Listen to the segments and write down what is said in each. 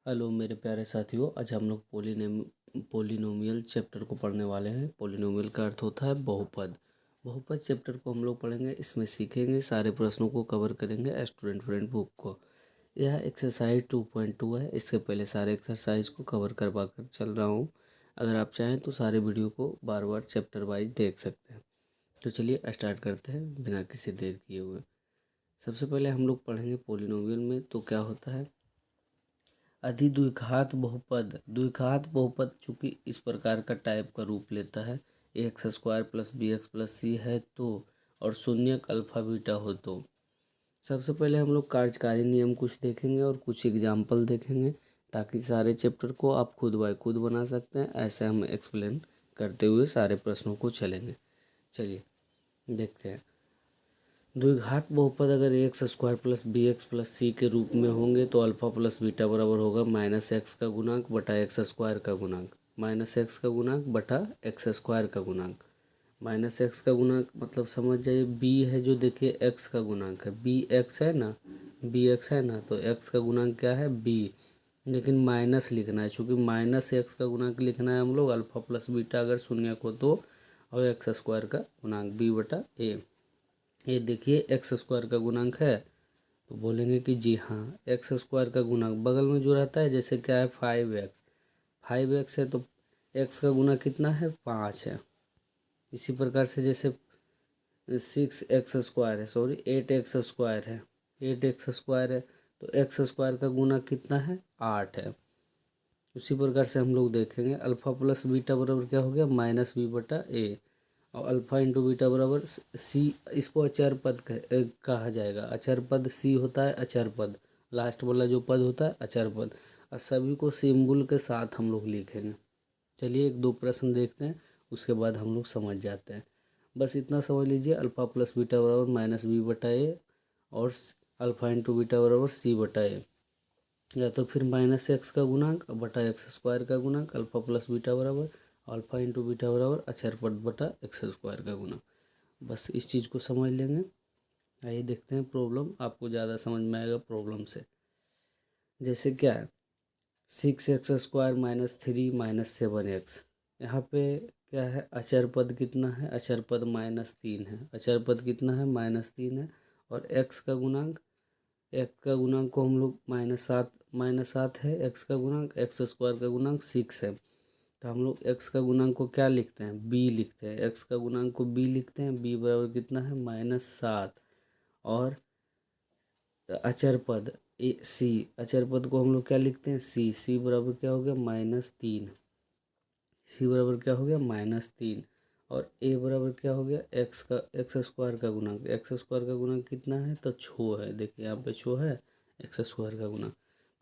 Hello मेरे प्यारे साथियों, आज हम लोग पोलिनोमियल चैप्टर को पढ़ने वाले हैं। पोलिनोमियल का अर्थ होता है बहुपद। बहुपद चैप्टर को हम लोग पढ़ेंगे, इसमें सीखेंगे, सारे प्रश्नों को कवर करेंगे स्टूडेंट फ्रेंड बुक को। यह एक्सरसाइज 2.2 है। इससे पहले सारे एक्सरसाइज को कवर करवा कर चल रहा हूँ। अगर आप चाहें तो सारे वीडियो को बार बार चैप्टर वाइज देख सकते हैं। तो चलिए स्टार्ट करते हैं बिना किसी देर किए हुए। सबसे पहले हम लोग पढ़ेंगे पोलिनोमियल में तो क्या होता है अधिद्विघात बहुपद। द्विघात बहुपद चूंकि इस प्रकार का टाइप का रूप लेता है, x square plus b x plus c है तो, और शून्यक अल्फा बीटा हो तो। सबसे पहले हम लोग कार्यकारी नियम कुछ देखेंगे और कुछ एग्जाम्पल देखेंगे, ताकि सारे चैप्टर को आप खुद बाय खुद बना सकते हैं। ऐसे हम एक्सप्लेन करते हुए सारे प्रश्नों को चलेंगे। चलिए देखते हैं। द्विघात बहुपद अगर x square plus b x plus c के रूप में होंगे तो अल्फा प्लस बीटा बराबर होगा माइनस एक्स का गुणांक बटा एक्स स्क्वायर का गुणांक। माइनस एक्स का गुणांक बटा एक्स स्क्वायर का गुणांक। माइनस एक्स का गुणांक मतलब समझ जाइए बी है जो, देखिए एक्स का गुणांक है, बी एक्स है ना, बी एक्स है ना, तो एक्स का गुणांक क्या है बी। लेकिन माइनस लिखना है, चूँकि माइनस एक्स का गुणांक लिखना है हम लोग अल्फा प्लस बीटा अगर शून्य को तो, और एक्स स्क्वायर का गुणांक बी बटा ए। ये देखिए एक्स स्क्वायर का गुणांक है तो बोलेंगे कि जी हाँ, एक्स स्क्वायर का गुणांक बगल में जो रहता है, जैसे क्या है 5x, 5x है तो एक्स का गुना कितना है 5 है। इसी प्रकार से जैसे 6x स्क्वायर है, सॉरी 8x स्क्वायर है, 8x स्क्वायर है तो एक्स स्क्वायर का गुना कितना है 8 है। उसी प्रकार से हम लोग देखेंगे अल्फा प्लस बीटा बराबर क्या हो गया माइनस बी बटा ए, और अल्फा इंटू बीटा बराबर सी। इसको अचर पद कहा जाएगा। अचर पद सी होता है, अचर पद लास्ट वाला जो पद होता है अचर पद। और सभी को सिंबल के साथ हम लोग लिखेंगे। चलिए एक दो प्रश्न देखते हैं, उसके बाद हम लोग समझ जाते हैं। बस इतना समझ लीजिए, अल्फा प्लस बीटा बराबर माइनस बी बटा ए, और अल्फा इंटू बीटा बराबर सी बटा ए, या तो फिर माइनस एक्स का गुणांक बटा एक्स स्क्वायर का गुणांक। अल्फा प्लस बीटा बराबर अल्फा इंटू बीटा बराबर अचर पद बटा एक्स स्क्वायर का गुणांक। बस इस चीज़ को समझ लेंगे। आइए देखते हैं प्रॉब्लम, आपको ज़्यादा समझ में आएगा प्रॉब्लम से। जैसे क्या है 6x स्क्वायर माइनस 3 - 7x। यहाँ पे क्या है अचर पद कितना है, अचर पद -3 है, अचर पद कितना है -3 है। और एक्स का गुणांक, एक्स का गुणांक को हम लोग -7 है, एक्स का गुणांक, एक्स स्क्वायर का गुणांक 6 है। तो हम लोग एक्स का गुणांक को क्या लिखते हैं बी लिखते हैं, एक्स का गुणांक को बी लिखते हैं। बी बराबर कितना है -7, और अचर पद ए सी, अचर पद को हम लोग क्या लिखते हैं सी। सी बराबर क्या हो गया -3, सी बराबर क्या हो गया -3। और ए बराबर क्या हो गया एक्स का, एक्स स्क्वायर का गुणांक, एक्स स्क्वायर का गुणांक कितना है तो 6 है। देखिए यहाँ पे 6 है एक्स स्क्वायर का गुणांक।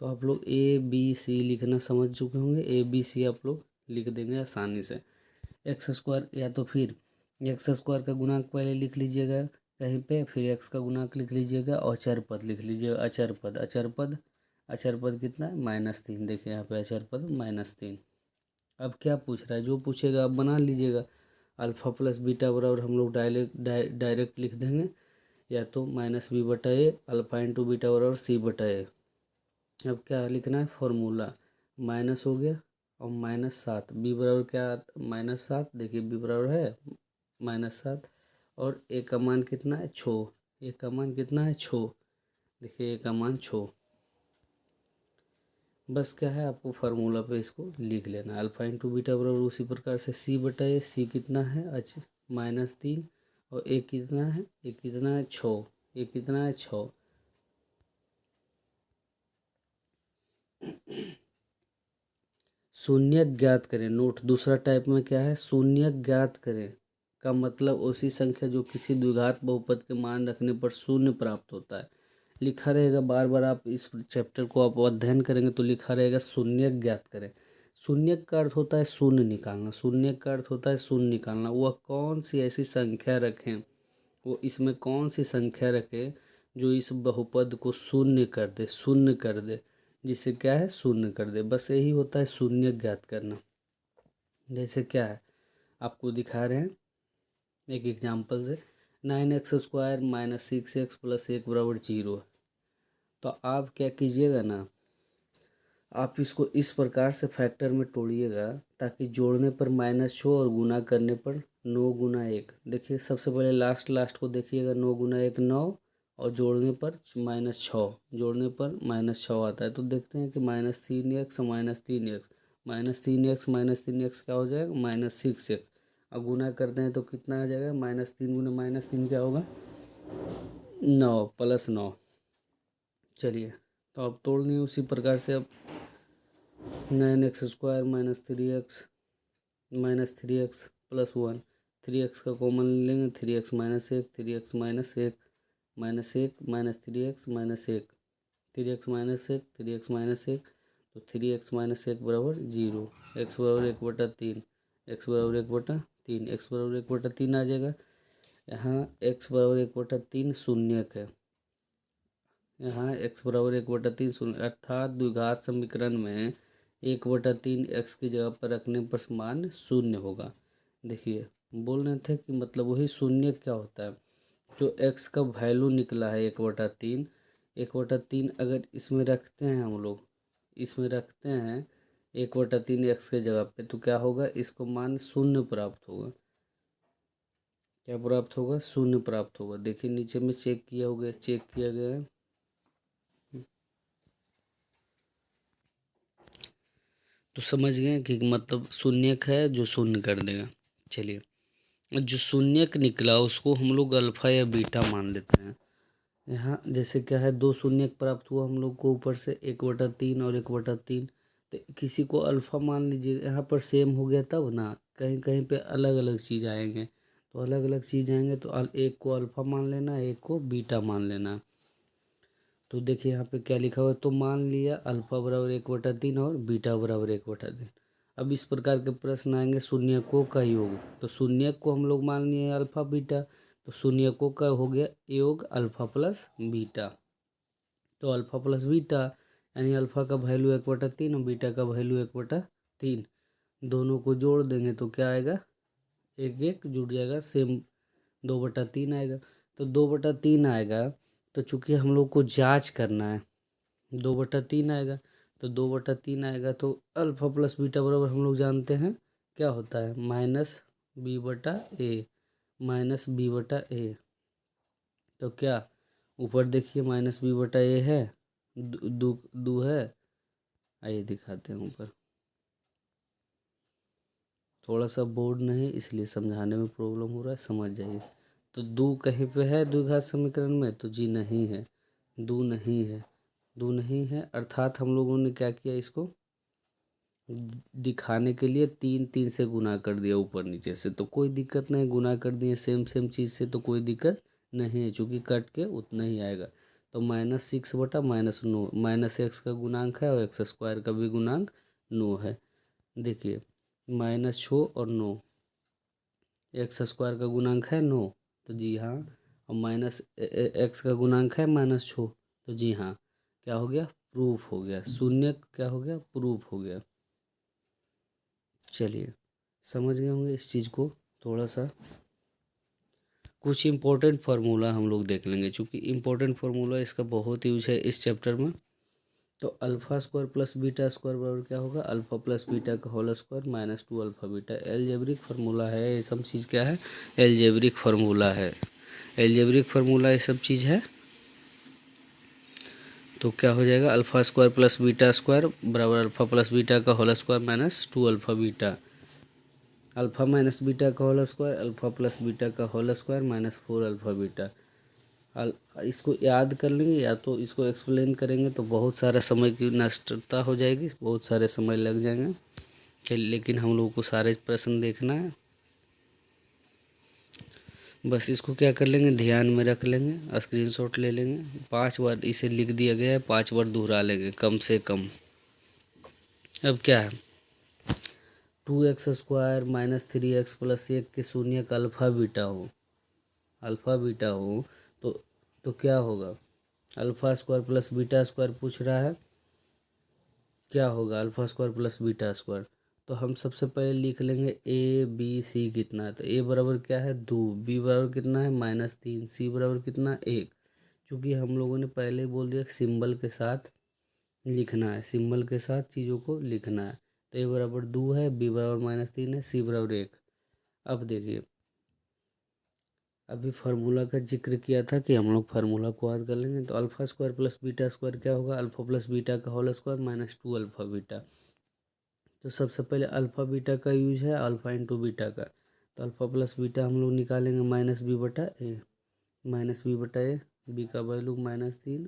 तो आप लोग ए बी सी लिखना समझ चुके होंगे, ए बी सी आप लोग लिख देंगे आसानी से। एक्स स्क्वायर, या तो फिर एक्स स्क्वायर का गुणांक पहले लिख लीजिएगा कहीं पे, फिर एक्स का गुणांक लिख लीजिएगा और अचर पद लिख लीजिएगा। अचर पद, अचर पद, अचर पद कितना है -3। देखिए यहाँ पे अचर पद -3। अब क्या पूछ रहा है, जो पूछेगा आप बना लीजिएगा। अल्फा प्लस बीटा बराबर हम लोग डायरेक्ट लिख देंगे, या तो माइनस बी बटा ए, अल्फा इंटू बीटा बराबर सी बटा ए। अब क्या लिखना है फॉर्मूला, माइनस हो गया और -7, बी बराबर क्या -7, देखिए बी बराबर है -7, और ए का मान कितना है 6, ए का मान कितना है 6, देखिए ए का मान 6। बस क्या है आपको फार्मूला पे इसको लिख लेना, अल्फा इंटू बीटा बराबर उसी प्रकार से सी बटा ए, सी कितना है अच्छा -3, और ए कितना है, ए कितना है 6, ए कितना है 6। शून्य ज्ञात करें। नोट दूसरा टाइप में क्या है शून्य ज्ञात करें का मतलब उसी संख्या जो किसी द्विघात बहुपद के मान रखने पर शून्य प्राप्त होता है। लिखा रहेगा बार बार, आप इस चैप्टर को आप अध्ययन करेंगे तो लिखा रहेगा शून्य ज्ञात करें। शून्य का अर्थ होता है शून्य निकालना, शून्य का अर्थ होता है शून्य निकालना। वह कौन सी ऐसी संख्या रखें, वो इसमें कौन सी संख्या रखें जो इस बहुपद को शून्य कर दे, शून्य कर दे, जिसे क्या है शून्य कर दे। बस यही होता है शून्य ज्ञात करना। जैसे क्या है आपको दिखा रहे हैं एक एग्जांपल से, 9x square minus 6x plus 1 बराबर 0। तो आप क्या कीजिएगा ना, आप इसको इस प्रकार से फैक्टर में तोड़िएगा ताकि जोड़ने पर माइनस हो और गुना करने पर 9 गुना 1। देखिए सबसे पहले लास्ट को देखिएगा, 9 गुना 1 9, और जोड़ने पर -6, जोड़ने पर -6 आता है। तो देखते हैं कि -3x -3x -3x क्या हो जाएगा, -6x। अब गुना करते हैं तो कितना आ जाएगा, -3 गुना -3 क्या होगा, 9 + 9। चलिए तो अब तोड़नी है उसी प्रकार से। अब 9x² -3x + 1, 3x का कॉमन लेंगे, 3x - 1 3x - 1 -1 -3x -1 3x - 1 3x - 1, तो 3x - 1 बराबर 0, x बराबर 1/3, x बराबर 1/3, x बराबर 1/3 आ जाएगा। यहाँ x बराबर 1/3 शून्यक है, यहाँ x बराबर 1/3 शून्य, अर्थात द्विघात समीकरण में 1/3 x की जगह पर रखने पर मान शून्य होगा। देखिए बोल रहे थे कि मतलब वही शून्य क्या होता है, जो x का वैल्यू निकला है 1/3, 1/3 अगर इसमें रखते हैं हम लोग, इसमें रखते हैं 1/3 x के जगह पे, तो क्या होगा, इसको मान शून्य प्राप्त होगा। क्या प्राप्त होगा, शून्य प्राप्त होगा। देखिए नीचे में चेक किया गया है। तो समझ गए कि मतलब शून्यक है जो शून्य कर देगा। चलिए जो शून्यक निकला उसको हम लोग अल्फा या बीटा मान लेते हैं। यहाँ जैसे क्या है, 2 शून्यक प्राप्त हुआ हम लोग को ऊपर से, 1/3 और 1/3। तो किसी को अल्फा मान लीजिए, यहाँ पर सेम हो गया तब ना, कहीं कहीं पे अलग अलग चीज़ आएंगे, तो अलग अलग चीज़ आएंगे तो एक को अल्फा मान लेना, एक को बीटा मान लेना। तो देखिए यहाँ पे क्या लिखा हुआ है, तो मान लिया अल्फा बराबर 1/3 और बीटा बराबर 1/3। अब इस प्रकार के प्रश्न आएंगे शून्यकों का योग, तो शून्यक को हम लोग मान लिए अल्फा बीटा, तो शून्यकों का हो गया योग अल्फा प्लस बीटा। तो अल्फा प्लस बीटा यानी अल्फा का वैल्यू 1/3 और बीटा का वैल्यू 1/3, दोनों को जोड़ देंगे तो क्या आएगा, एक एक जुड़ जाएगा, सेम 2/3 आएगा। तो 2/3 आएगा, तो चूंकि हम लोग को जांच करना है, 2/3 आएगा, तो 2/3 आएगा तो अल्फा प्लस बीटा बराबर हम लोग जानते हैं क्या होता है, -b/a, -b/a। तो क्या ऊपर देखिए -b/a है, दो है, आइए दिखाते हैं ऊपर। थोड़ा सा बोर्ड नहीं इसलिए समझाने में प्रॉब्लम हो रहा है, समझ जाइए। तो दो कहीं पे है द्विघात समीकरण में, तो जी नहीं है, दो नहीं है, दो नहीं है, अर्थात हम लोगों ने क्या किया, इसको दिखाने के लिए 3 से गुना कर दिया ऊपर नीचे से, तो कोई दिक्कत नहीं, गुना कर दिए सेम सेम चीज़ से तो कोई दिक्कत नहीं है, चूँकि कट के उतना ही आएगा। तो -6/-9 -x का गुणांक है और x² का भी गुणांक 9 है। देखिए -6 और 9, x² का गुणांक है 9, तो जी हाँ, और -x का गुणांक है -6, तो जी हाँ, क्या हो गया, प्रूफ हो गया, शून्य क्या हो गया, प्रूफ हो गया। चलिए समझ गए होंगे इस चीज़ को। थोड़ा सा कुछ इम्पोर्टेंट फार्मूला हम लोग देख लेंगे, क्योंकि इम्पोर्टेंट फार्मूला इसका बहुत यूज है इस चैप्टर में। तो अल्फा² प्लस बीटा² बराबर क्या होगा, अल्फा प्लस बीटा का whole square -2 alpha beta. Algebraic formula है ये सब चीज़, क्या है, एलजेब्रिक फार्मूला है, एलजेब्रिक फार्मूला ये सब चीज़ है। तो क्या हो जाएगा, अल्फा² प्लस बीटा² बराबर अल्फा प्लस बीटा का whole square -2 alpha beta, alpha minus beta का whole square, alpha plus beta का होल स्क्वायर -4 अल्फा बीटा। इसको याद कर लेंगे या तो इसको एक्सप्लेन करेंगे तो बहुत सारा समय की नष्टता हो जाएगी, बहुत सारे समय लग जाएंगे। चलिए लेकिन हम लोगों को सारे प्रश्न देखना है, बस इसको क्या कर लेंगे, ध्यान में रख लेंगे, स्क्रीनशॉट ले लेंगे। 5 बार इसे लिख दिया गया है, 5 बार दोहरा लेंगे कम से कम। अब क्या है, 2x² -3x + 1 के शून्य का अल्फा बीटा हो, अल्फा बीटा हो, तो क्या होगा, अल्फा² प्लस बीटा² पूछ रहा है, क्या होगा अल्फा² प्लस बीटा²। तो हम सबसे पहले लिख लेंगे a b c कितना है, तो a बराबर क्या है 2, b बराबर कितना है -3, c बराबर कितना 1। क्योंकि हम लोगों ने पहले ही बोल दिया सिंबल के साथ लिखना है, सिंबल के साथ चीज़ों को लिखना है। तो ए बराबर 2 है, बी बराबर -3 है, सी बराबर 1। अब देखिए, अभी फार्मूला का जिक्र किया था कि हम लोग फार्मूला को याद कर लेंगे। तो alpha square plus beta square क्या होगा, अल्फा प्लस बीटा का होल स्क्वायर -2 अल्फा बीटा। तो सबसे पहले अल्फ़ा बीटा का यूज है, अल्फ़ा इंटू बीटा का। तो अल्फ़ा प्लस बीटा हम लोग निकालेंगे -b/a, -b/a, बी का वैल्यू -3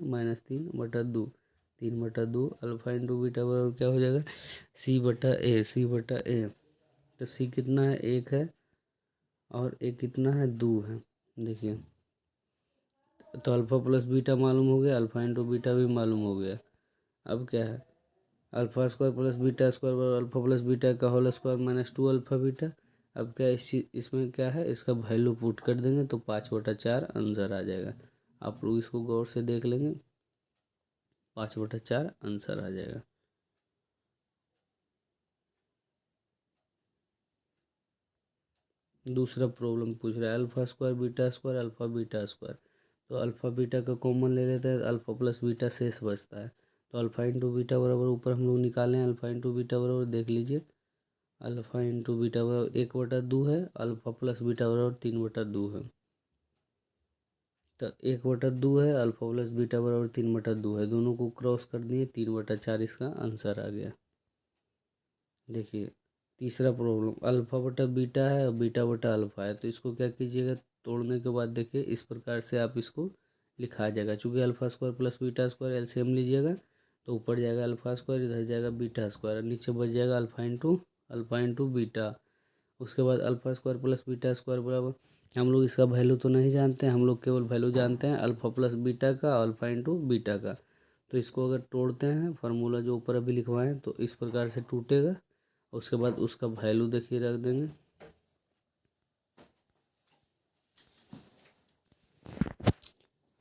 3/2 अल्फ़ा इंटू बीटा बराबर क्या हो जाएगा, c/a। तो c कितना है, 1 है, और a कितना है, 2 है। देखिए, तो अल्फ़ा प्लस बीटा मालूम हो गया, अल्फ़ा इंटू बीटा भी मालूम हो गया। अब क्या है, alpha square plus beta square बराबर अल्फा प्लस बीटा का होल स्क्वायर -2 अल्फा बीटा। अब क्या इसमें क्या है, इसका वैल्यू पुट कर देंगे तो 5/4 आंसर आ जाएगा। आप लोग इसको गौर से देख लेंगे, 5/4 आंसर आ जाएगा। दूसरा प्रॉब्लम पूछ रहा है alpha square beta square alpha beta square. तो अल्फा बीटा का कॉमन ले लेते हैं, अल्फा प्लस बीटा शेष बचता है। तो अल्फा इंटू बीटा बराबर ऊपर हम लोग निकालें, अल्फा इंटू बीटा बराबर देख लीजिए, अल्फ़ा इंटू बीटा बराबर 1/2 है, अल्फ़ा प्लस बीटा बराबर 3/2 है। तो 1/2 है, अल्फ़ा प्लस बीटा बराबर 3/2 है, दोनों को क्रॉस कर दिए, 3/4 इसका आंसर आ गया। देखिए, तीसरा प्रॉब्लम अल्फ़ा बटा बीटा है और बीटा बटा अल्फ़ा है। तो इसको क्या कीजिएगा, तोड़ने के बाद देखिए इस प्रकार से आप इसको लिखा जाएगा। चूँकि alpha square plus beta square LCM लीजिएगा तो ऊपर जाएगा अल्फ़ा स्क्वायर, इधर जाएगा बीटा स्क्वायर, नीचे बच जाएगा अल्फ़ा इंटू बीटा। उसके बाद alpha square plus beta square बराबर, हम लोग इसका वैल्यू तो नहीं जानते हैं, हम लोग केवल वैल्यू जानते हैं अल्फ़ा प्लस बीटा का, अल्फ़ा इंटू बीटा का। तो इसको अगर तोड़ते हैं, फार्मूला जो ऊपर अभी लिखवाएं, तो इस प्रकार से टूटेगा। उसके बाद उसका वैल्यू देखिए रख देंगे,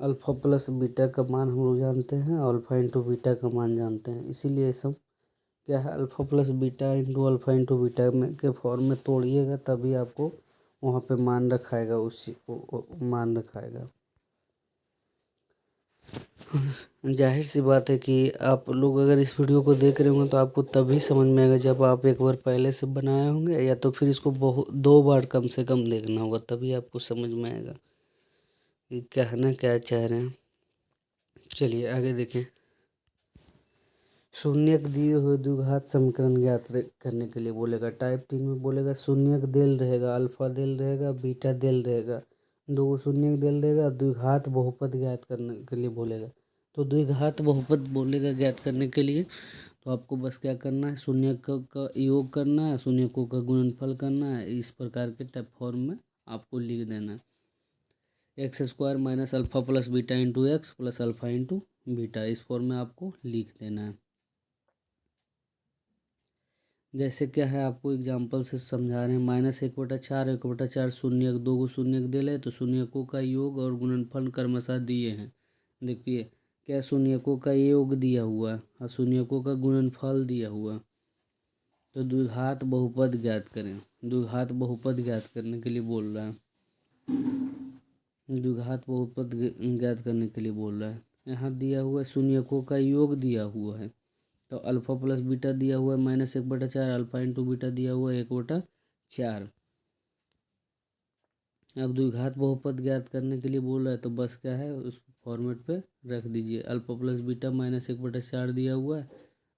अल्फ़ा प्लस बीटा का मान हम लोग जानते हैं, अल्फ़ा इंटू बीटा का मान जानते हैं, इसीलिए सब क्या है, alpha plus beta into alpha into beta में के फॉर्म में तोड़िएगा तभी आपको वहाँ पे मान रखाएगा, उसी मान रखाएगा। जाहिर सी बात है कि आप लोग अगर इस वीडियो को देख रहे होंगे तो आपको तभी समझ में आएगा जब आप एक बार पहले से बनाए होंगे, या तो फिर इसको 2 बार कम से कम देखना होगा, तभी आपको समझ में आएगा कि कहना क्या चाह रहे हैं। चलिए आगे देखें। शून्यक दिए हुए द्विघात समीकरण ज्ञात करने के लिए बोलेगा। टाइप 3 में बोलेगा शून्यक देल रहेगा, अल्फा देल रहेगा, बीटा देल रहेगा, दो शून्यक देल रहेगा, द्विघात बहुपद ज्ञात करने के लिए बोलेगा। तो द्विघात बहुपद बोलेगा ज्ञात करने के लिए, तो आपको बस क्या करना है, शून्यकों का योग करना है, शून्यकों का गुणनफल करना है, इस प्रकार के टाइप फॉर्म में आपको लिख देना है। X square minus alpha plus beta into x plus alpha into beta, इस फॉर्म में आपको लिख देना है। जैसे क्या है, आपको एग्जाम्पल से समझा रहे हैं, -1/4 शून्यक, दो गो शून्यक दे रहे तो शून्यकों का योग और गुणनफल क्रमशः दिए हैं। देखिए क्या, शून्यकों का योग दिया हुआ है और शून्यकों का गुणनफल दिया हुआ। तो द्विघात बहुपद ज्ञात करें, द्विघात बहुपद ज्ञात करने के लिए बोल रहा है, द्विघात बहुपद ज्ञात करने के लिए बोल रहा है। यहाँ दिया हुआ है शून्यकों का योग दिया हुआ है, तो अल्फ़ा प्लस बीटा दिया हुआ है -1/4, अल्फ़ा इंटू बीटा दिया हुआ है 1/4। अब द्विघात बहुपद ज्ञात करने के लिए बोल रहा है, तो बस क्या है, उस फॉर्मेट पे रख दीजिए, अल्फ़ा प्लस बीटा -1/4 दिया हुआ है,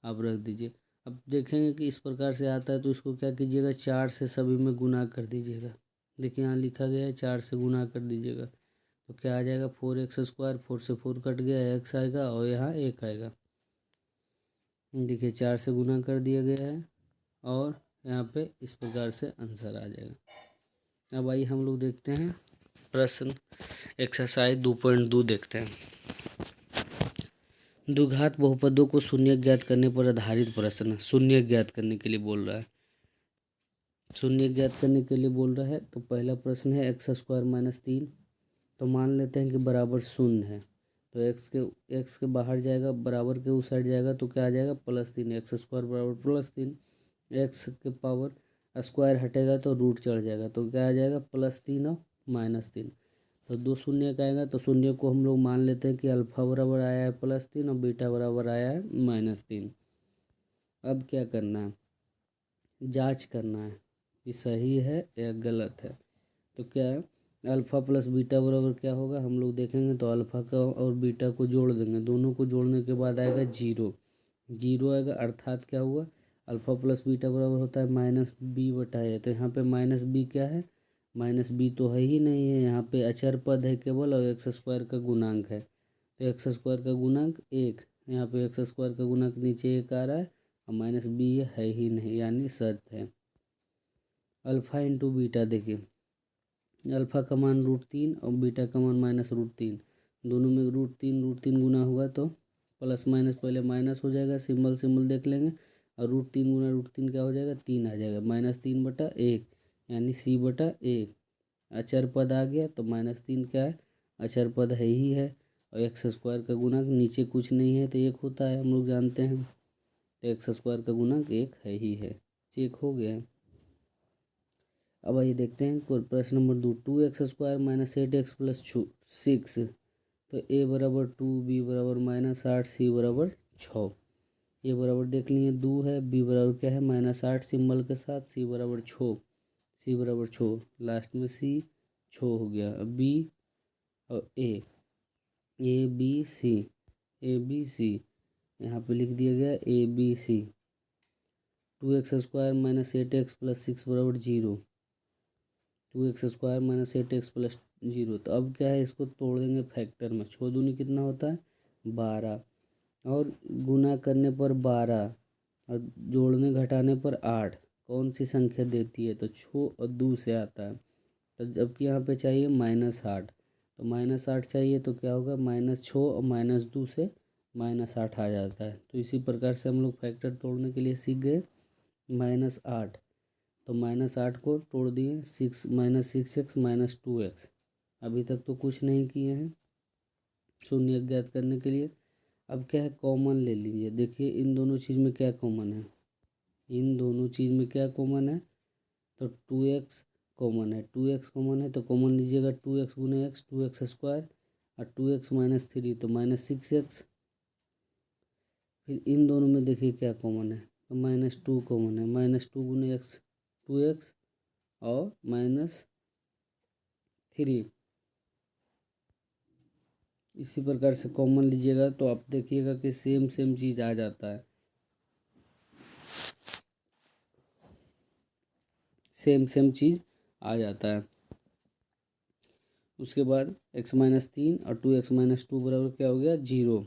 आप रख दीजिए। अब देखेंगे कि इस प्रकार से आता है, तो इसको क्या कीजिएगा, 4 से सभी में गुना कर दीजिएगा। देखिए यहाँ लिखा गया है 4 से गुना कर दीजिएगा, तो क्या आ जाएगा, 4x², 4 से 4 कट गया, x आएगा और यहाँ 1 आएगा। देखिए 4 से गुना कर दिया गया है और यहाँ पे इस प्रकार से आंसर आ जाएगा। अब आइए हम लोग देखते हैं प्रश्न एक्सरसाइज 2.2 देखते हैं। द्विघात बहुपदों को शून्य ज्ञात करने पर आधारित प्रश्न, शून्य ज्ञात करने के लिए बोल रहा है, शून्य ज्ञात करने के लिए बोल रहा है। तो पहला प्रश्न है x² - 3, तो मान लेते हैं कि बराबर शून्य है, तो एक्स के बाहर जाएगा, बराबर के उस साइड जाएगा तो क्या आ जाएगा, +3, x² बराबर +3, एक्स के पावर स्क्वायर हटेगा तो रूट चढ़ जाएगा, तो क्या आ जाएगा, +3 और -3। तो 2 शून्य का आएगा, तो शून्य को हम लोग मान लेते हैं कि अल्फ़ा बराबर आया है +3 और बीटा बराबर आया है -3। अब क्या करना है, जांच करना है कि सही है या गलत है। तो क्या है, अल्फ़ा प्लस बीटा बराबर क्या होगा, हम लोग देखेंगे तो अल्फ़ा का और बीटा को जोड़ देंगे, दोनों को जोड़ने के बाद आएगा 0। 0 आएगा, अर्थात क्या हुआ, अल्फ़ा प्लस बीटा बराबर होता है -b/a। तो यहाँ पे -b क्या है, -b तो है ही नहीं है, यहाँ पे अचर पद है केवल, और x² का गुणांक है। तो x² का गुणांक 1, यहाँ पे x² का गुणांक नीचे 1 आ रहा है, और -b है ही नहीं, यानी सत्य है। अल्फ़ा इंटू बीटा देखिए, अल्फ़ा का मान √3 और बीटा का मान -√3, दोनों में √3 गुना हुआ तो प्लस माइनस पहले माइनस हो जाएगा, सिंबल सिंबल देख लेंगे, और √3 गुना √3 क्या हो जाएगा, 3 आ जाएगा, -3/1, यानी c/1। अचर पद आ गया, तो -3 क्या है, अचर पद है ही है, और x² का गुणांक नीचे कुछ नहीं है तो 1 होता है, हम लोग जानते हैं, तो x² का गुणांक 1 है ही है, चेक हो गया। अब आइए देखते हैं प्रश्न नंबर 2, 2x² - 8x + 6, तो a बराबर 2, b बराबर -8, c बराबर 6। a बराबर देख लिए 2 है, b बराबर क्या है -8 सिंबल के साथ, c बराबर 6, c बराबर 6, लास्ट में c 6 हो गया। अब b और a b c यहाँ पे लिख दिया गया ABC। 2x² - 8x + 6 बराबर 0, 2x² - 8x + 0। तो अब क्या है, इसको तोड़ देंगे फैक्टर में, 6 दूनी कितना होता है 12, और गुना करने पर 12, और जोड़ने घटाने पर 8, कौन सी संख्या देती है, तो 6 और 2 से आता है। तो जबकि यहाँ पे चाहिए -8, तो -8 चाहिए, तो क्या होगा, -6 और -2 से -8 आ जाता है। तो इसी प्रकार से हम लोग फैक्टर तोड़ने के लिए सीख गए। -8, तो -8 को तोड़ दिए, 6 -6x -2x। अभी तक तो कुछ नहीं किए हैं शून्य ज्ञात करने के लिए। अब क्या है, कॉमन ले लीजिए, देखिए इन दोनों चीज़ में क्या कॉमन है, इन दोनों चीज़ में क्या कॉमन है, तो 2x कॉमन है, 2x कॉमन है, तो कॉमन लीजिएगा 2x गुने x, 2x², और 2x - 3 तो -6x। फिर इन दोनों में देखिए क्या कॉमन है, तो -2 कॉमन है, -2 गुने x 2x, और -3, इसी प्रकार से कॉमन लीजिएगा तो आप देखिएगा कि सेम सेम चीज़ आ जाता है, सेम सेम चीज़ आ जाता है। उसके बाद x - 3 और 2x - 2 बराबर क्या हो गया 0।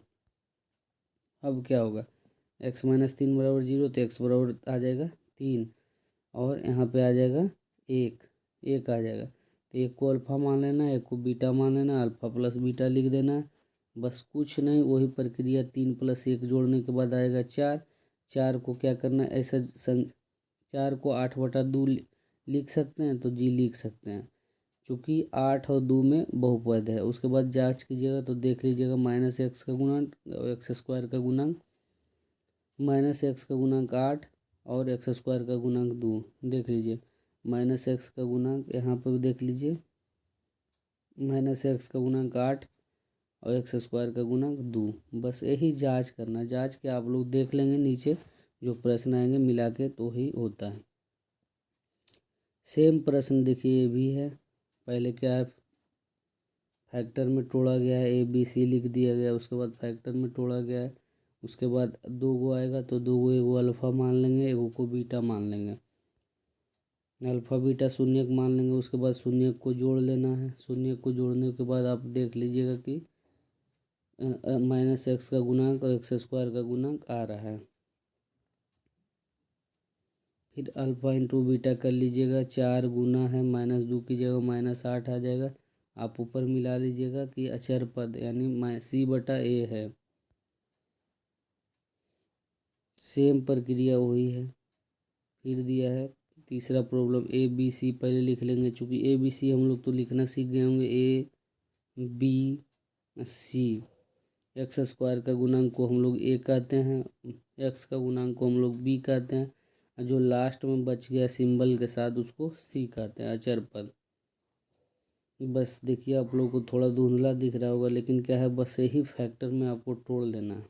अब क्या होगा, x - 3 बराबर 0, तो x बराबर आ जाएगा 3, और यहाँ पे आ जाएगा 1 आ जाएगा, तो एक को अल्फ़ा मान लेना, एक को बीटा मान लेना, अल्फ़ा प्लस बीटा लिख देना, बस कुछ नहीं, वही प्रक्रिया 3 + 1 जोड़ने के बाद आएगा 4। 4 को क्या करना है, ऐसा 4 को 8/2 लिख सकते हैं, तो जी लिख सकते हैं, चूँकि 8 और 2 में बहुपद है। उसके बाद जांच कीजिएगा तो देख लीजिएगा -x का गुणांक और x² का गुणांक, -x का गुणांक 8 और x² का गुणांक 2, देख लीजिए -x का गुणांक यहाँ पर भी देख लीजिए, -x का गुणांक 8 और x² का गुणांक 2। बस यही जांच करना, जांच के आप लोग देख लेंगे नीचे जो प्रश्न आएंगे मिला के तो ही होता है। सेम प्रश्न देखिए ये भी है, पहले क्या है, फैक्टर में तोड़ा गया है, ABC लिख दिया गया, उसके बाद फैक्टर में तोड़ा गया है, उसके बाद 2 गो आएगा तो 2 गो, एगो अल्फ़ा मान लेंगे, एगो को बीटा मान लेंगे, अल्फ़ा बीटा शून्य मान लेंगे, उसके बाद शून्य को जोड़ लेना है, शून्य को जोड़ने के बाद आप देख लीजिएगा कि -x का गुणांक और x² का गुणांक आ रहा है। फिर अल्फ़ा इंटू बीटा कर लीजिएगा, 4 गुना है, -2 की जगह -8 आ जाएगा, आप ऊपर मिला लीजिएगा कि अचर पद यानी c/a है। सेम प्रक्रिया वही है। फिर दिया है तीसरा प्रॉब्लम, ABC पहले लिख लेंगे, चूँकि ABC हम लोग तो लिखना सीख गए होंगे, ABC। x² का गुणांक को हम लोग a कहते हैं, x का गुणांक को हम लोग b कहते हैं, और जो लास्ट में बच गया सिंबल के साथ उसको c कहते हैं, अचर पद। बस देखिए आप लोग को थोड़ा धुंधला दिख रहा होगा, लेकिन क्या है, बस यही फैक्टर में आपको तोड़ देना है।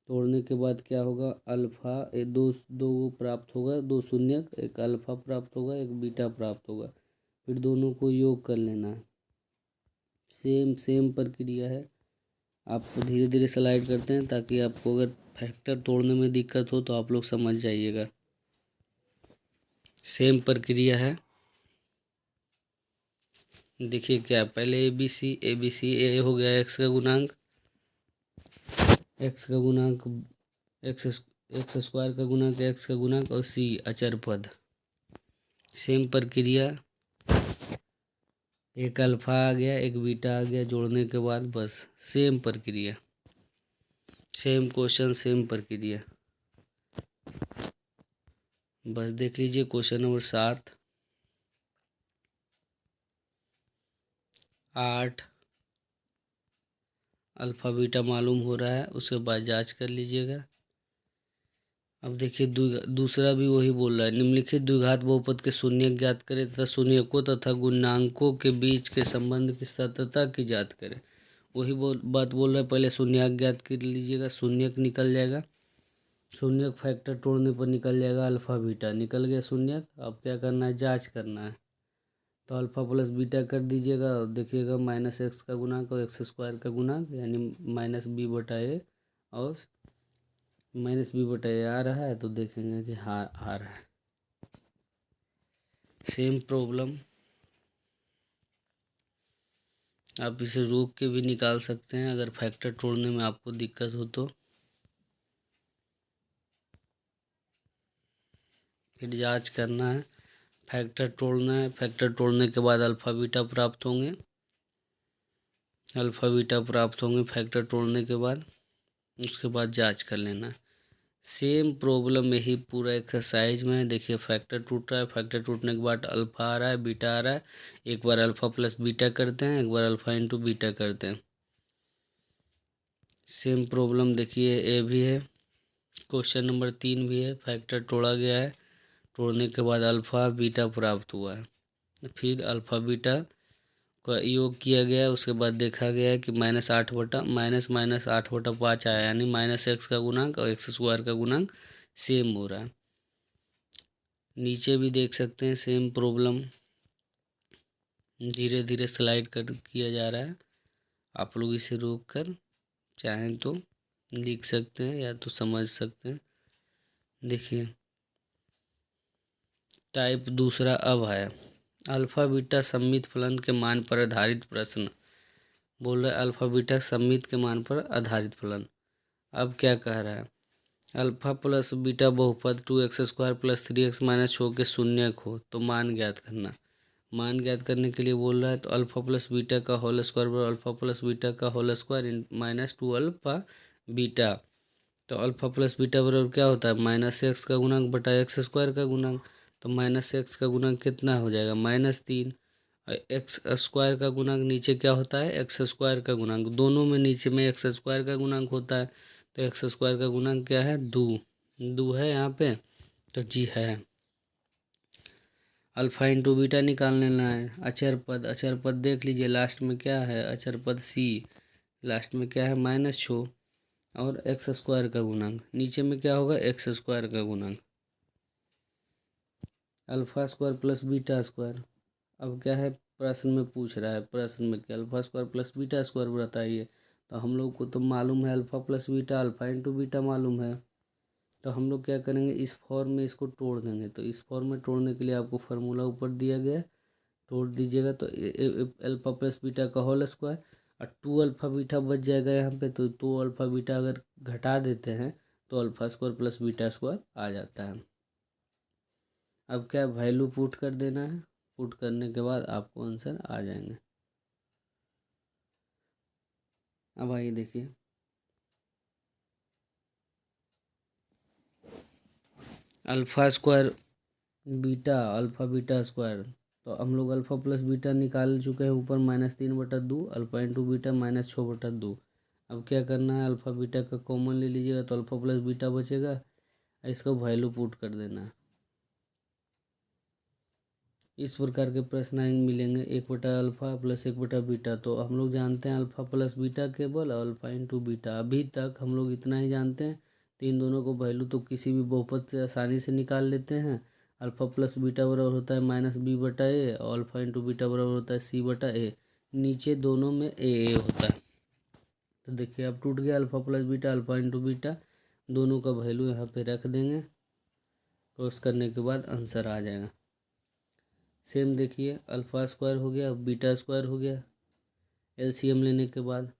तोड़ने के बाद क्या होगा, अल्फ़ा दो दो प्राप्त होगा, दो शून्यक, एक अल्फ़ा प्राप्त होगा, एक बीटा प्राप्त होगा। फिर दोनों को योग कर लेना है। सेम सेम प्रक्रिया है। आपको धीरे धीरे स्लाइड करते हैं ताकि आपको अगर फैक्टर तोड़ने में दिक्कत हो तो आप लोग समझ जाइएगा। सेम प्रक्रिया है। देखिए क्या, पहले ए बी सी ए हो गया एक्स का गुणांक, एक्स का गुणांक एक्स एक्स स्क्वायर का गुणांक एक्स का गुणांक, और सी अचर पद। सेम प्रक्रिया, एक अल्फा आ गया एक बीटा आ गया, जोड़ने के बाद बस सेम प्रक्रिया, सेम क्वेश्चन सेम प्रक्रिया। बस देख लीजिए क्वेश्चन नंबर 7, 8 अल्फ़ा बीटा मालूम हो रहा है, उसके बाद जांच कर लीजिएगा। अब देखिए दूसरा भी वही बोल रहा है, निम्नलिखित द्विघात बहुपद के शून्यक ज्ञात करें तथा शून्यकों तथा गुणांकों के बीच के संबंध की सततता की जांच करें। वही बात बोल रहा है, पहले शून्यक ज्ञात कर लीजिएगा, शून्यक निकल जाएगा, शून्यक फैक्टर तोड़ने पर निकल जाएगा अल्फ़ा बीटा, निकल गया शून्यक। अब क्या करना है, जांच करना है। तो अल्फ़ा प्लस बीटा कर दीजिएगा, और देखिएगा माइनस एक्स का गुणांक और एक्स स्क्वायर का गुणांक, यानी माइनस बी बटा ए, और माइनस बी बटा ए आ रहा है, तो देखेंगे कि हाँ आ रहा है। सेम प्रॉब्लम, आप इसे रोक के भी निकाल सकते हैं अगर फैक्टर तोड़ने में आपको दिक्कत हो तो। फिर जांच करना है, फैक्टर तोड़ना है, फैक्टर तोड़ने के बाद अल्फ़ा बीटा प्राप्त होंगे, अल्फ़ा बीटा प्राप्त होंगे फैक्टर तोड़ने के बाद। उसके बाद जांच कर लेना। सेम प्रॉब्लम यही पूरा एक्सरसाइज में है। देखिए फैक्टर टूट रहा है, फैक्टर टूटने के बाद अल्फ़ा आ रहा है बीटा आ रहा है, एक बार अल्फ़ा प्लस बीटा करते हैं, एक बार अल्फ़ा इंटू बीटा करते हैं। सेम प्रॉब्लम देखिए ए भी है, क्वेश्चन नंबर 3 भी है, फैक्टर तोड़ा गया है, तोड़ने के बाद अल्फ़ा बीटा प्राप्त हुआ है, फिर अल्फ़ा बीटा का योग किया गया है, उसके बाद देखा गया है कि माइनस माइनस 8/5 आया, यानी माइनस एक्स का गुणांक और एक्स स्क्वायर का गुणांक सेम हो रहा है। नीचे भी देख सकते हैं सेम प्रॉब्लम, धीरे धीरे स्लाइड कर किया जा रहा है। आप लोग इसे रोक कर चाहें तो लिख सकते हैं या तो समझ सकते हैं। देखिए टाइप दूसरा अब है, अल्फ़ा बीटा सममित फलन के मान पर आधारित प्रश्न। बोल रहा है अल्फ़ा बीटा सममित के मान पर आधारित फलन। अब क्या कह रहा है, अल्फ़ा प्लस बीटा बहुपद 2x square plus 3x minus 6 के शून्यक हो तो मान ज्ञात करना। मान ज्ञात करने के लिए बोल रहा है, तो अल्फ़ा प्लस बीटा का होल स्क्वायर बराबर अल्फ़ा प्लस बीटा का whole square minus 2 alpha beta. तो अल्फ़ा प्लस बीटा बराबर क्या होता है, माइनस एक्स का गुणांक बटा एक्स स्क्वायर का गुणांक। तो माइनस एक्स का गुणांक कितना हो जाएगा, -3। एक्स स्क्वायर का गुणांक नीचे क्या होता है, एक्स स्क्वायर का गुणांक, दोनों में नीचे में एक्स स्क्वायर का गुणांक होता है। तो एक्स स्क्वायर का गुणांक क्या है, 2 है यहाँ पे, तो जी है। अल्फ़ा इंटू बीटा निकाल लेना है। अचर पद देख लीजिए, लास्ट में क्या है, अचर पद सी, लास्ट में क्या है, -6 और एक्स स्क्वायर का गुणांक, नीचे में क्या होगा, एक्स स्क्वायर का गुणांक, alpha square plus beta square. अब क्या है, प्रश्न में पूछ रहा है, प्रश्न में क्या, alpha square plus beta square बताइए। तो हम लोग को तो मालूम है alpha plus beta, alpha into beta मालूम है। तो हम लोग क्या करेंगे, इस फॉर्म में इसको तोड़ देंगे। तो इस फॉर्म में तोड़ने के लिए आपको फार्मूला ऊपर दिया गया है, तोड़ दीजिएगा। तो अल्फ़ा प्लस बीटा का होल स्क्वायर, और 2 अल्फ़ा बीटा बच जाएगा यहाँ पे। तो 2 अल्फ़ा बीटा अगर घटा देते हैं तो alpha square plus beta square आ जाता है। अब क्या वैल्यू पुट कर देना है, पुट करने के बाद आपको आंसर आ जाएंगे। अब आइए देखिए, अल्फ़ा बीटा स्क्वायर, तो हम लोग अल्फ़ा प्लस बीटा निकाल चुके हैं, ऊपर -3/2 अल्फ़ा इंटू बीटा -6/2। अब क्या करना है, अल्फ़ा बीटा का कॉमन ले लीजिएगा तो अल्फ़ा प्लस बीटा बचेगा, इसका वैल्यू पुट कर देना है। इस प्रकार के प्रश्न आएंगे मिलेंगे 1/अल्फ़ा प्लस 1/बीटा। तो हम लोग जानते हैं अल्फ़ा प्लस बीटा केवल, अल्फ़ा इंटू बीटा। अभी तक हम लोग इतना ही जानते हैं। तो इन दोनों को वैल्यू तो किसी भी बहुपद से आसानी से निकाल लेते हैं। अल्फ़ा प्लस बीटा बराबर होता है -b/a और अल्फ़ा इंटू बीटा बराबर होता है c/a। नीचे दोनों में a होता है। तो देखिए अब टूट गया alpha plus beta, alpha into beta दोनों का वैल्यू यहाँ पे रख देंगे। क्रॉस करने के बाद आंसर आ जाएगा। सेम देखिए अल्फ़ा स्क्वायर हो गया, बीटा स्क्वायर हो गया एलसीएम लेने के बाद।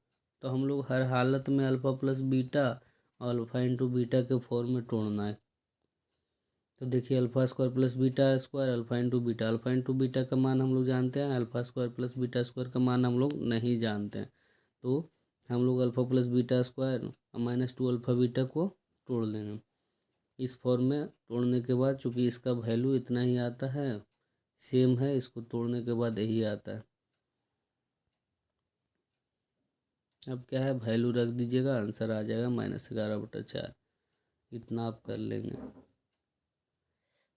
तो हम लोग हर हालत में अल्फ़ा प्लस बीटा और अल्फ़ा इंटू बीटा के फॉर्म में तोड़ना है। तो देखिए alpha square plus beta square, alpha into beta. Alpha into beta का मान हम लोग जानते हैं, alpha square plus beta square का मान हम लोग नहीं जानते हैं। तो हम लोग alpha plus beta square -2 alpha beta को तोड़ देंगे। इस फॉर्म में तोड़ने के बाद चूँकि इसका वैल्यू इतना ही आता है, सेम है, इसको तोड़ने के बाद यही आता है। अब क्या है, वैल्यू रख दीजिएगा, आंसर आ जाएगा -11/4। इतना आप कर लेंगे।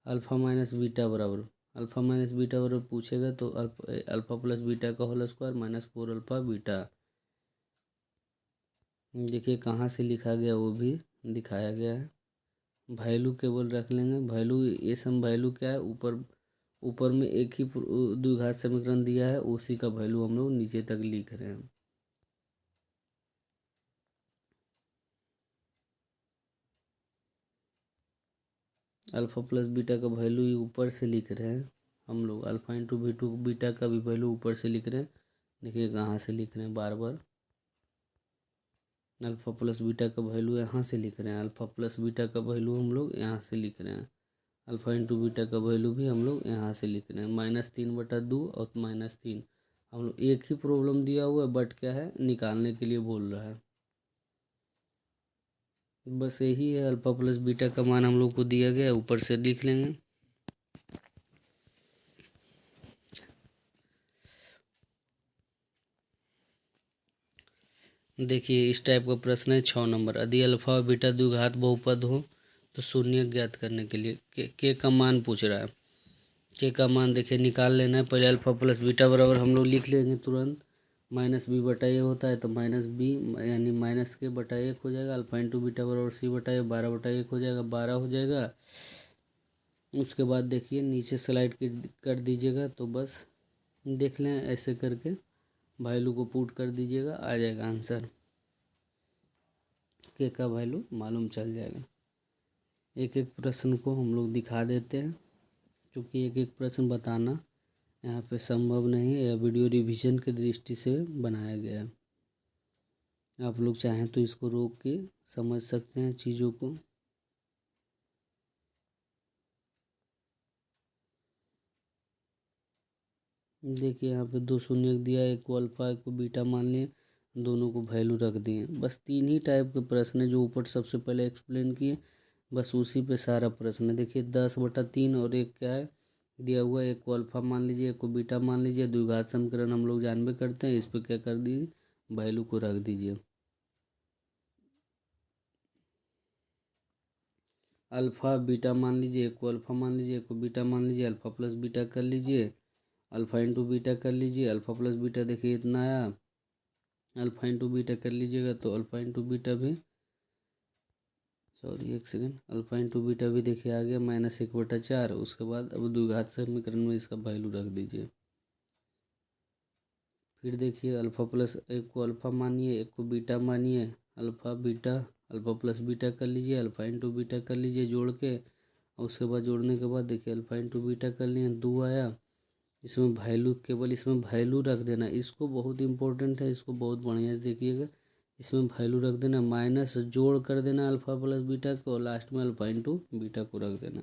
अल्फ़ा माइनस बीटा बराबर, अल्फ़ा माइनस बीटा बराबर पूछेगा तो अल्फ़ा प्लस बीटा का होल स्क्वायर -4 अल्फ़ा बीटा। देखिए कहाँ से लिखा गया वो भी दिखाया गया है। वैल्यू केवल रख लेंगे। वैल्यू ये सम वैल्यू क्या है, ऊपर ऊपर में एक ही द्विघात समीकरण दिया है, उसी का वैल्यू हम लोग नीचे तक लिख रहे हैं। अल्फ़ा प्लस बीटा का वैल्यू ही ऊपर से लिख रहे हैं हम लोग। अल्फ़ा इंटू बीटा का भी वैल्यू ऊपर से लिख रहे हैं। देखिए कहाँ से लिख रहे हैं, बार बार अल्फ़ा प्लस बीटा का वैल्यू यहाँ से लिख रहे हैं। अल्फ़ा प्लस बीटा का वैल्यू हम लोग यहाँ से लिख रहे हैं। अल्फ़ा इंटू बीटा का वैल्यू भी हम लोग यहाँ से लिख रहे हैं। -3/2 और -3। हम लोग एक ही प्रॉब्लम दिया हुआ है, बट क्या है निकालने के लिए बोल रहा है। बस यही है, अल्फ़ा प्लस बीटा का मान हम लोग को दिया गया है, ऊपर से लिख लेंगे। देखिए इस टाइप का प्रश्न है 6 नंबर। यदि अल्फ़ा और बीटा द्विघात बहुपद हो तो शून्य ज्ञात करने के लिए के का मान पूछ रहा है। के का मान देखिए निकाल लेना है। पहले अल्फ़ा प्लस बीटा बराबर हम लोग लिख लेंगे तुरंत। -b/a होता है तो -b यानी -k/1 हो जाएगा। अल्फ़ा इंटू बीटा बराबर c/a 12/1 हो जाएगा, 12 हो जाएगा। उसके बाद देखिए नीचे स्लाइड कर दीजिएगा, तो बस देख लें ऐसे करके वैल्यू को पुट कर दीजिएगा, आ जाएगा आंसर। के का वैल्यू मालूम चल जाएगा। एक एक प्रश्न को हम लोग दिखा देते हैं, क्योंकि एक एक प्रश्न बताना यहाँ पे संभव नहीं है। यह वीडियो रिवीजन की दृष्टि से बनाया गया है। आप लोग चाहें तो इसको रोक के समझ सकते हैं चीज़ों को। देखिए यहाँ पे 2 शून्य दिया, एक को अल्फ़ा एक को बीटा मान लिए, दोनों को वैल्यू रख दिए। बस 3 ही टाइप के प्रश्न है जो ऊपर सबसे पहले एक्सप्लेन किए, बस उसी पे सारा प्रश्न है। देखिए 10/3 और एक क्या है दिया हुआ है, एक को अल्फ़ा मान लीजिए एक को बीटा मान लीजिए। द्विघात समीकरण हम लोग जानबे करते हैं, इस पर क्या कर दीजिए वैल्यू को रख दीजिए। अल्फ़ा बीटा मान लीजिए, एक को अल्फ़ा मान लीजिए एक को बीटा मान लीजिए। अल्फ़ा प्लस बीटा कर लीजिए, अल्फ़ा इंटू बीटा कर लीजिए। अल्फ़ा प्लस बीटा देखिए इतना आया, अल्फ़ा इंटू बीटा कर लीजिएगा तो अल्फ़ा इंटू बीटा भी, सॉरी एक सेकेंड, अल्फ़ा इंटू बीटा भी देखिए आ गया -1/4। उसके बाद अब द्विघात समीकरण में इसका वैल्यू रख दीजिए। फिर देखिए अल्फ़ा प्लस एक को अल्फ़ा मानिए एक को बीटा मानिए। Alpha beta, alpha plus beta कर लीजिए, अल्फ़ा इंटू बीटा कर लीजिए जोड़ के। और उसके बाद जोड़ने के बाद देखिए अल्फ़ा इंटू बीटा कर लिए, 2 आया। इसमें वैल्यू केवल इसमें वैल्यू रख देना, इसको बहुत इंपॉर्टेंट है, इसको बहुत बढ़िया से देखिएगा। इसमें वैल्यू रख देना, माइनस जोड़ कर देना अल्फ़ा प्लस बीटा को, और लास्ट में अल्फ़ा इंटू बीटा को रख देना।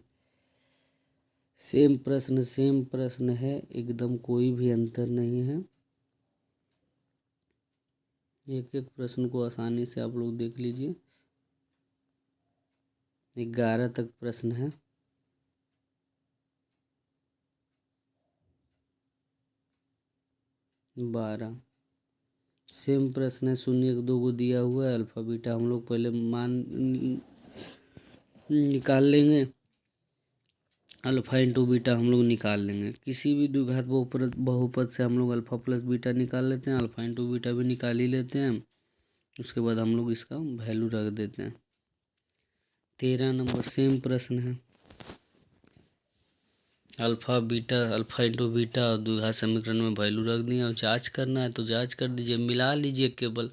सेम प्रश्न है, एकदम कोई भी अंतर नहीं है। एक एक प्रश्न को आसानी से आप लोग देख लीजिए। 11 तक प्रश्न है। 12 सेम प्रश्न है। 0 1 2 को दिया हुआ है। अल्फ़ा बीटा हम लोग पहले मान निकाल लेंगे। अल्फ़ा इंटू बीटा हम लोग निकाल लेंगे। किसी भी द्विघात बहुपद से हम लोग अल्फ़ा प्लस बीटा निकाल लेते हैं, अल्फ़ा इंटू बीटा भी निकाल ही लेते हैं। उसके बाद हम लोग इसका वैल्यू रख देते हैं। 13 नंबर सेम प्रश्न है। अल्फ़ा इंटू बीटा और द्विघात समीकरण में वैल्यू रख दिए और जांच करना है तो जांच कर दीजिए, मिला लीजिए केवल।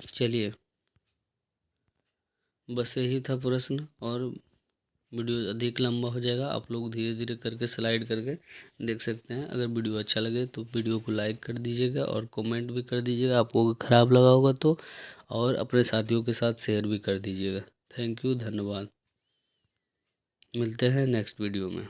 चलिए, बस यही था प्रश्न, और वीडियो अधिक लंबा हो जाएगा, आप लोग धीरे धीरे करके स्लाइड करके देख सकते हैं। अगर वीडियो अच्छा लगे तो वीडियो को लाइक कर दीजिएगा और कमेंट भी कर दीजिएगा, आपको ख़राब लगा होगा तो, और अपने साथियों के साथ शेयर भी कर दीजिएगा। थैंक यू, धन्यवाद। मिलते हैं नेक्स्ट वीडियो में।